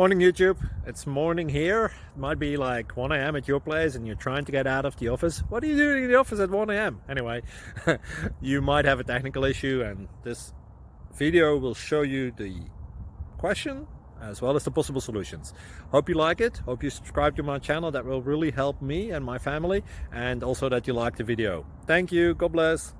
Morning YouTube, it's morning here. It might be like 1 a.m. at your place and you're trying to get out of the office. What are you doing in the office at 1 a.m.? Anyway, you might have a technical issue and this video will show you the question as well as the possible solutions. Hope you like it, hope you subscribe to my channel. That will really help me and my family, and also that you like the video. Thank you, God bless.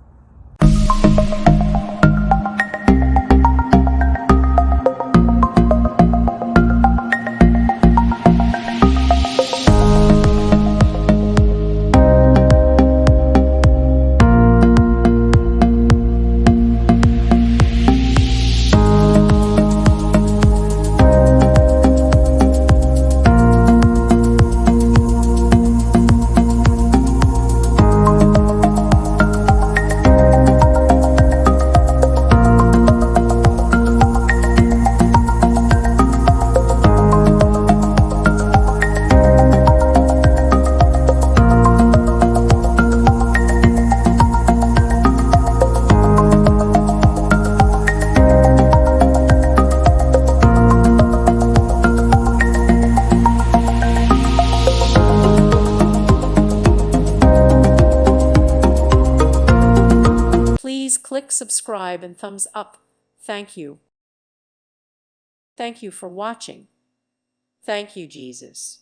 Please click subscribe and thumbs up. Thank you. Thank you for watching. Thank you, Jesus.